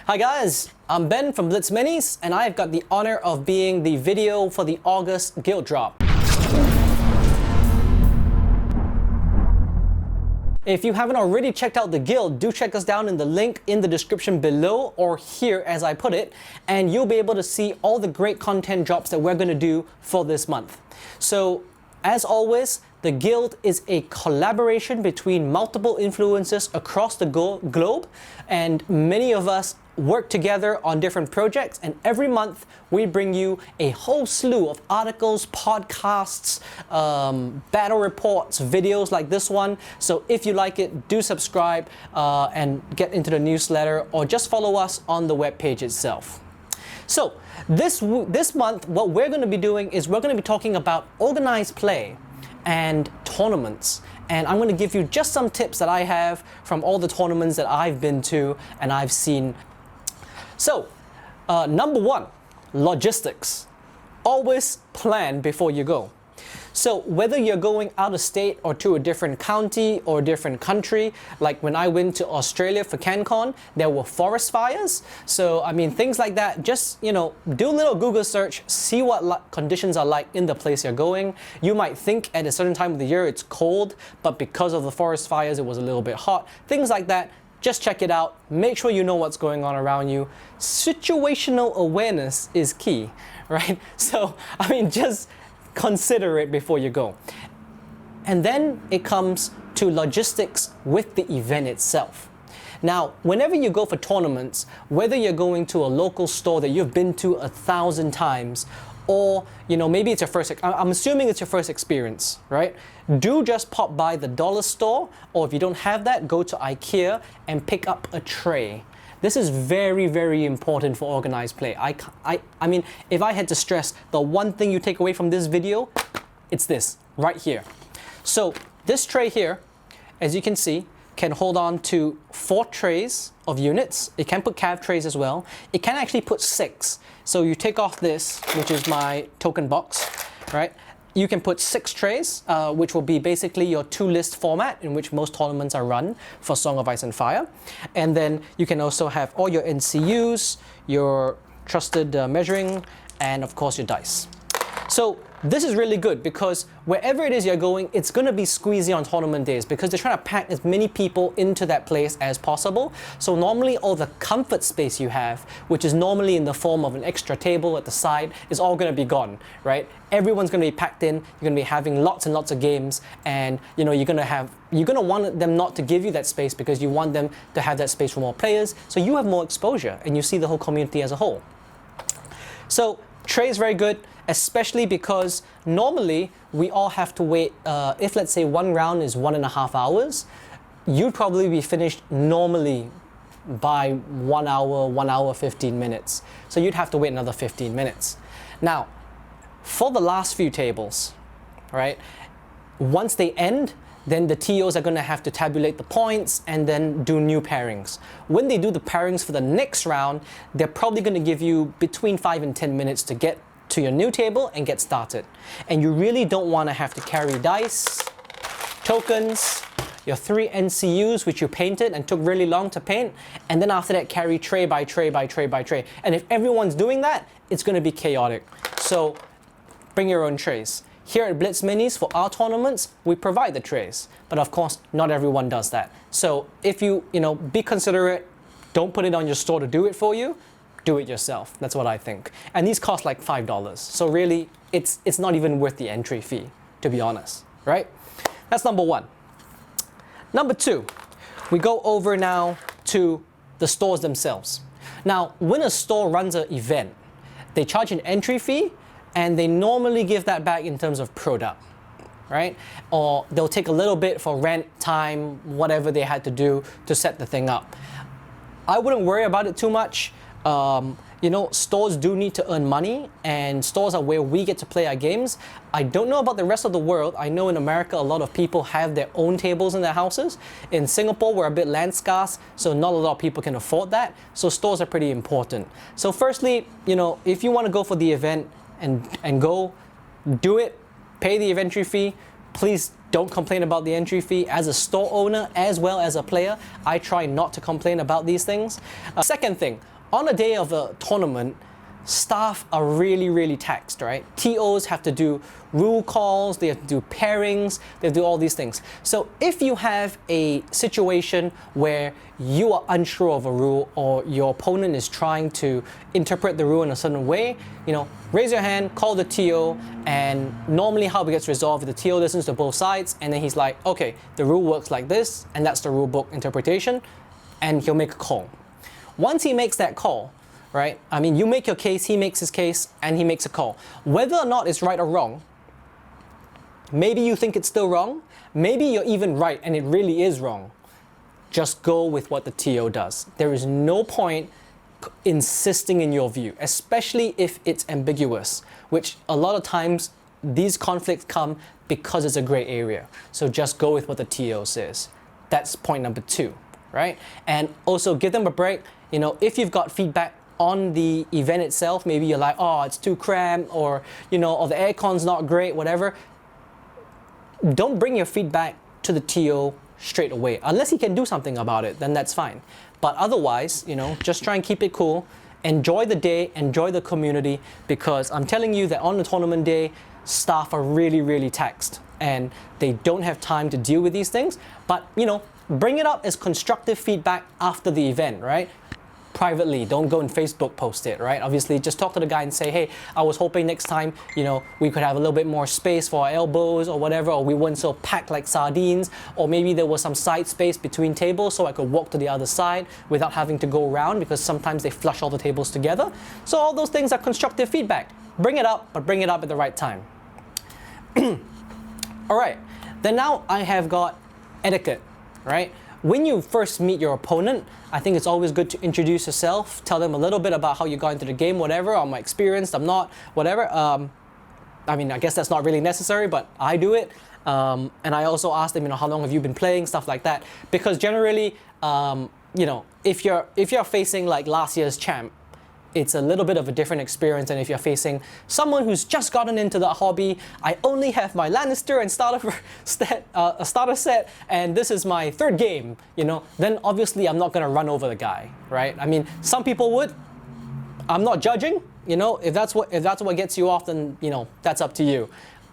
Hi guys, I'm Ben from Blitz Minis, and I've got the honor of being the video for the August guild drop. If you haven't already checked out the guild, do check us down in the link in the description below or here as I put it, and you'll be able to see all the great content drops that we're going to do for this month. So, as always, the guild is a collaboration between multiple influencers across the globe, and many of us work together on different projects, and every month we bring you a whole slew of articles, podcasts, battle reports, videos like this one. So if you like it, do subscribe and get into the newsletter, or just follow us on the webpage itself. So this month, what we're going to be doing is we're going to be talking about organized play and tournaments. And I'm going to give you just some tips that I have from all the tournaments that I've been to and I've seen. So, number one, logistics. Always plan before you go. So whether you're going out of state or to a different county or a different country, like when I went to Australia for CanCon, there were forest fires. So I mean, things like that, just, you know, do a little Google search, see what conditions are like in the place you're going. You might think at a certain time of the year it's cold, but because of the forest fires, it was a little bit hot. Things like that. Just check it out. Make sure you know what's going on around you. Situational awareness is key, right? So, I mean, just consider it before you go. And then it comes to logistics with the event itself. Now, whenever you go for tournaments, whether you're going to a local store that you've been to 1,000 times, or, you know, maybe it's your first, I'm assuming it's your first experience, right? Do just pop by the dollar store, or if you don't have that, go to IKEA and pick up a tray. This is very, very important for organized play. I mean, if I had to stress the one thing you take away from this video, it's this, right here. So this tray here, as you can see, can hold on to 4 trays of units. It can put cav trays as well. It can actually put 6. So you take off this, which is my token box, right? You can put 6 trays, which will be basically your 2-list format in which most tournaments are run for Song of Ice and Fire. And then you can also have all your NCUs, your trusted measuring, and of course your dice. So this is really good because wherever it is you're going, it's going to be squeezy on tournament days because they're trying to pack as many people into that place as possible. So normally all the comfort space you have, which is normally in the form of an extra table at the side, is all going to be gone, right? Everyone's going to be packed in. You're going to be having lots and lots of games, and you know you're going to want them not to give you that space because you want them to have that space for more players, so you have more exposure and you see the whole community as a whole. So tray is very good, especially because normally we all have to wait, if let's say one round is 1.5 hours, you'd probably be finished normally by 1 hour, 1 hour, 15 minutes. So you'd have to wait another 15 minutes. Now, for the last few tables, right, once they end, then the TOs are going to have to tabulate the points and then do new pairings. When they do the pairings for the next round, they're probably going to give you between 5 and 10 minutes to get to your new table and get started. And you really don't want to have to carry dice, tokens, your 3 NCUs which you painted and took really long to paint, and then after that carry tray by tray by tray by tray. And if everyone's doing that, it's going to be chaotic. So bring your own trays. Here at Blitz Minis, for our tournaments, we provide the trays. But of course, not everyone does that. So if you be considerate, don't put it on your store to do it for you, do it yourself. That's what I think. And these cost like $5. So really, it's not even worth the entry fee, to be honest, right? That's number one. Number two, we go over now to the stores themselves. Now, when a store runs an event, they charge an entry fee, and they normally give that back in terms of product, right? Or they'll take a little bit for rent, time, whatever they had to do to set the thing up. I wouldn't worry about it too much. Stores do need to earn money, and stores are where we get to play our games. I don't know about the rest of the world. I know in America, a lot of people have their own tables in their houses. In Singapore, we're a bit land scarce, so not a lot of people can afford that. So stores are pretty important. So firstly, if you want to go for the event, and go, do it, pay the entry fee. Please don't complain about the entry fee. As a store owner as well as a player, I try not to complain about these things. Second thing, on a day of a tournament, staff are really taxed, right? TOs have to do rule calls, they have to do pairings, they have to do all these things. So if you have a situation where you are unsure of a rule or your opponent is trying to interpret the rule in a certain way, raise your hand, call the TO, and normally how it gets resolved, the TO listens to both sides, and then he's like, okay, the rule works like this, and that's the rule book interpretation, and he'll make a call. Once he makes that call, right? I mean, you make your case, he makes his case, and he makes a call. Whether or not it's right or wrong, maybe you think it's still wrong, maybe you're even right and it really is wrong. Just go with what the TO does. There is no point insisting in your view, especially if it's ambiguous, which a lot of times these conflicts come because it's a gray area. So just go with what the TO says. That's point number 2, right? And also give them a break. If you've got feedback on the event itself, maybe you're like, oh, it's too cramped, or or the aircon's not great, whatever. Don't bring your feedback to the TO straight away. Unless he can do something about it, then that's fine. But otherwise, just try and keep it cool. Enjoy the day, enjoy the community, because I'm telling you that on the tournament day, staff are really taxed and they don't have time to deal with these things. But, bring it up as constructive feedback after the event, right? Privately, don't go and Facebook post it, right? Obviously, just talk to the guy and say, hey, I was hoping next time, we could have a little bit more space for our elbows or whatever, or we weren't so packed like sardines, or maybe there was some side space between tables so I could walk to the other side without having to go around, because sometimes they flush all the tables together. So all those things are constructive feedback. Bring it up, but bring it up at the right time. All right, then now I have got etiquette, right? When you first meet your opponent, I think it's always good to introduce yourself, tell them a little bit about how you got into the game, whatever, I'm experienced, I'm not, whatever. I mean, I guess that's not really necessary, but I do it. And I also ask them, how long have you been playing, stuff like that. Because generally, if you're facing like last year's champ, it's a little bit of a different experience than if you're facing someone who's just gotten into the hobby. I only have my Lannister and starter set, and this is my 3rd game, then obviously I'm not gonna run over the guy, right? I mean, some people would. I'm not judging, if that's what gets you off, then that's up to you.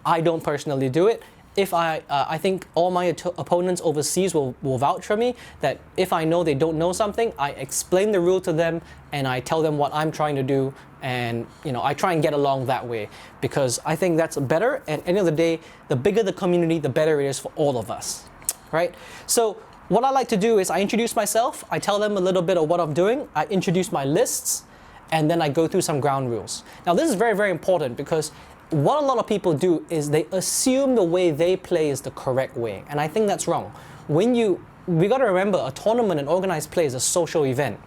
I don't personally do it. If I think all my opponents overseas will vouch for me, that if I know they don't know something, I explain the rule to them and I tell them what I'm trying to do, and I try and get along that way, because I think that's better. And at the end of the day, the bigger the community, the better it is for all of us, right? So what I like to do is I introduce myself, I tell them a little bit of what I'm doing, I introduce my lists, and then I go through some ground rules. Now this is very important, because what a lot of people do is they assume the way they play is the correct way, and I think that's wrong. We got to remember, a tournament and organized play is a social event.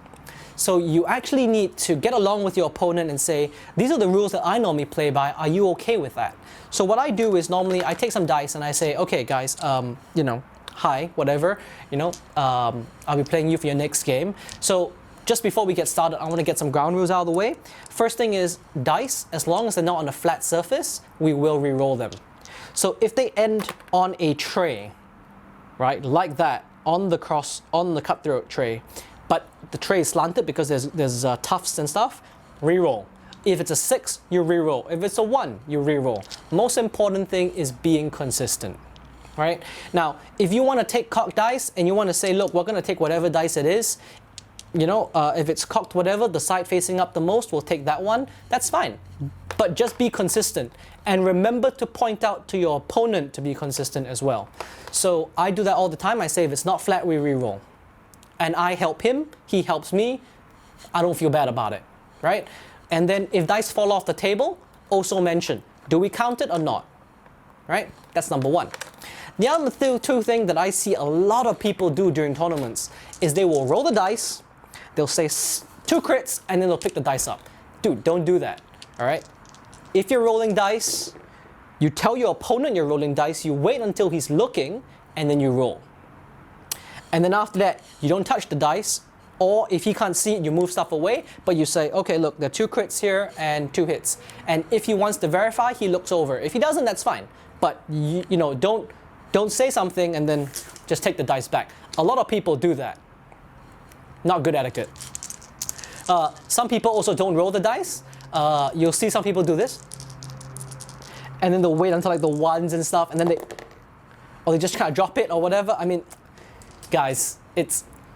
So you actually need to get along with your opponent and say, these are the rules that I normally play by, are you okay with that? So what I do is normally I take some dice and I say, okay guys, hi, whatever, I'll be playing you for your next game. So just before we get started, I want to get some ground rules out of the way. First thing is dice, as long as they're not on a flat surface, we will re-roll them. So if they end on a tray, right, like that, on the cutthroat tray, but the tray is slanted because there's tufts and stuff, re-roll. If it's a 6, you re-roll. If it's a 1, you re-roll. Most important thing is being consistent, right? Now, if you want to take cocked dice and you want to say, look, we're going to take whatever dice it is, if it's cocked whatever, the side facing up the most, we'll take that one. That's fine. But just be consistent. And remember to point out to your opponent to be consistent as well. So I do that all the time. I say if it's not flat, we re-roll. And I help him, he helps me. I don't feel bad about it, right? And then if dice fall off the table, also mention, do we count it or not? Right? That's number 1. The other two things that I see a lot of people do during tournaments is they will roll the dice, they'll say 2 crits, and then they'll pick the dice up. Dude, don't do that, all right? If you're rolling dice, you tell your opponent you're rolling dice, you wait until he's looking, and then you roll. And then after that, you don't touch the dice, or if he can't see it, you move stuff away, but you say, okay, look, there are 2 crits here and 2 hits. And if he wants to verify, he looks over. If he doesn't, that's fine. But don't say something and then just take the dice back. A lot of people do that. Not good etiquette. Some people also don't roll the dice. You'll see some people do this. And then they'll wait until like the ones and stuff, and then they just kind of drop it or whatever. I mean, guys,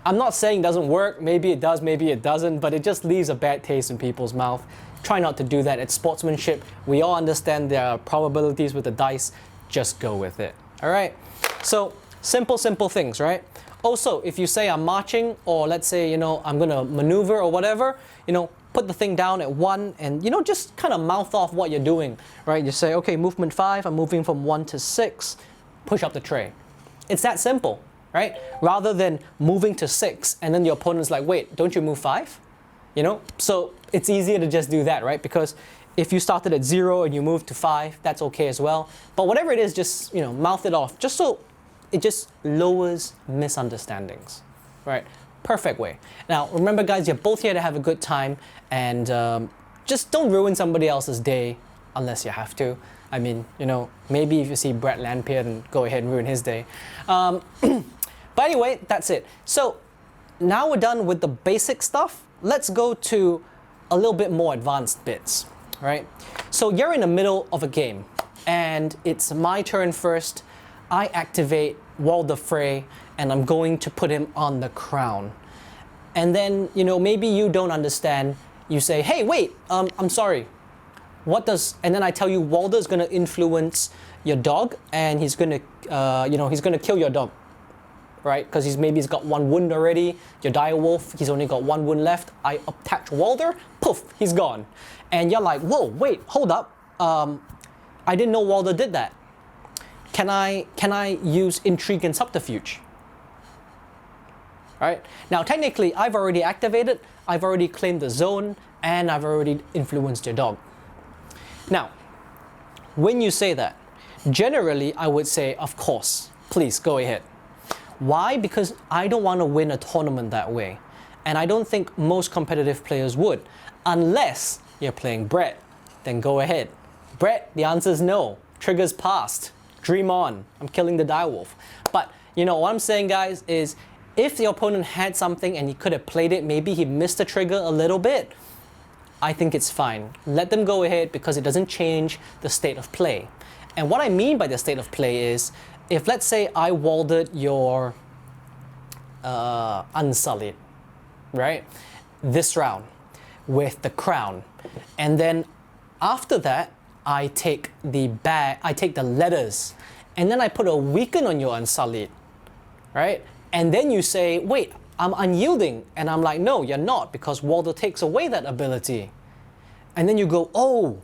I'm not saying it doesn't work. Maybe it does, maybe it doesn't, but it just leaves a bad taste in people's mouth. Try not to do that. It's sportsmanship. We all understand there are probabilities with the dice. Just go with it. All right? So simple things, right? Also, if you say I'm marching, or let's say, I'm going to maneuver or whatever, put the thing down at 1 and, just kind of mouth off what you're doing, right? You say, okay, movement 5, I'm moving from 1 to 6, push up the tray. It's that simple, right? Rather than moving to 6 and then your opponent's like, wait, don't you move 5? So it's easier to just do that, right? Because if you started at 0 and you moved to 5, that's okay as well. But whatever it is, just, mouth it off, just so it just lowers misunderstandings, right? Perfect way. Now, remember guys, you're both here to have a good time, and just don't ruin somebody else's day unless you have to. I mean, maybe if you see Brett Lampier, then go ahead and ruin his day. But anyway, that's it. So now we're done with the basic stuff. Let's go to a little bit more advanced bits, right? So you're in the middle of a game, and it's my turn first. I activate Walder Frey, and I'm going to put him on the crown. And then, maybe you don't understand. You say, hey, wait, I'm sorry. And then I tell you Walder's going to influence your dog, and he's going to, he's going to kill your dog, right? Because he's got 1 wound already. Your dire wolf, he's only got 1 wound left. I attach Walder, poof, he's gone. And you're like, whoa, wait, hold up. I didn't know Walder did that. Can I use intrigue and subterfuge? Right? Now, technically, I've already activated, I've already claimed the zone, and I've already influenced your dog. Now, when you say that, generally, I would say, of course, please go ahead. Why? Because I don't want to win a tournament that way. And I don't think most competitive players would. Unless you're playing Brett, then go ahead. Brett, the answer is no. Trigger's passed. Dream on. I'm killing the direwolf. But what I'm saying, guys, is if the opponent had something and he could have played it, maybe he missed the trigger a little bit, I think it's fine. Let them go ahead because it doesn't change the state of play. And what I mean by the state of play is, if let's say I Waldered your Unsullied, right, this round with the crown, and then after that, I take the letters, and then I put a weaken on your Unsullied, right? And then you say, wait, I'm unyielding. And I'm like, no, you're not, because Walder takes away that ability. And then you go, oh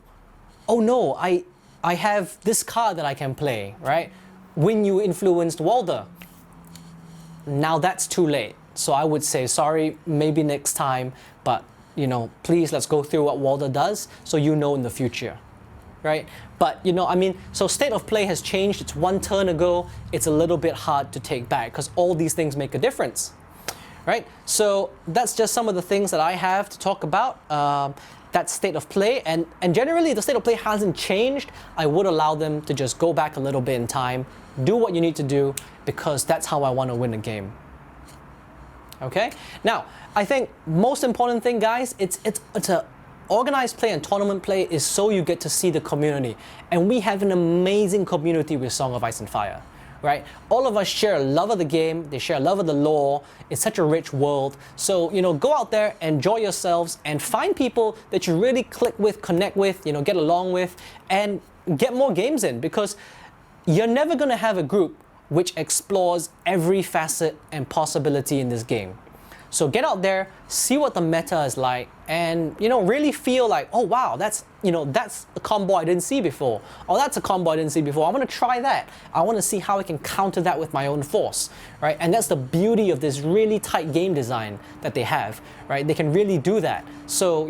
no, I have this card that I can play, right? When you influenced Walder. Now that's too late. So I would say, sorry, maybe next time, but please let's go through what Walder does so in the future. Right? But so state of play has changed. It's 1 turn ago. It's a little bit hard to take back because all these things make a difference, right? So that's just some of the things that I have to talk about. That state of play, and generally the state of play hasn't changed. I would allow them to just go back a little bit in time, do what you need to do, because that's how I want to win a game. Okay? Now, I think most important thing, guys, it's a organized play and tournament play is so you get to see the community. And we have an amazing community with Song of Ice and Fire, right? All of us share a love of the game, they share a love of the lore. It's such a rich world. So, go out there, enjoy yourselves, and find people that you really click with, connect with, get along with, and get more games in, because you're never going to have a group which explores every facet and possibility in this game. So get out there, see what the meta is like, and really feel like, oh wow, that's a combo I didn't see before, or that's a combo I didn't see before. I want to try that. I want to see how I can counter that with my own force, right? And that's the beauty of this really tight game design that they have, right? They can really do that. So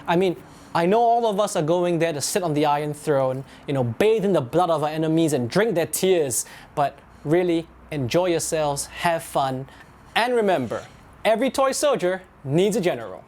I know all of us are going there to sit on the Iron Throne, bathe in the blood of our enemies and drink their tears, but really enjoy yourselves, have fun, and remember, every toy soldier needs a general.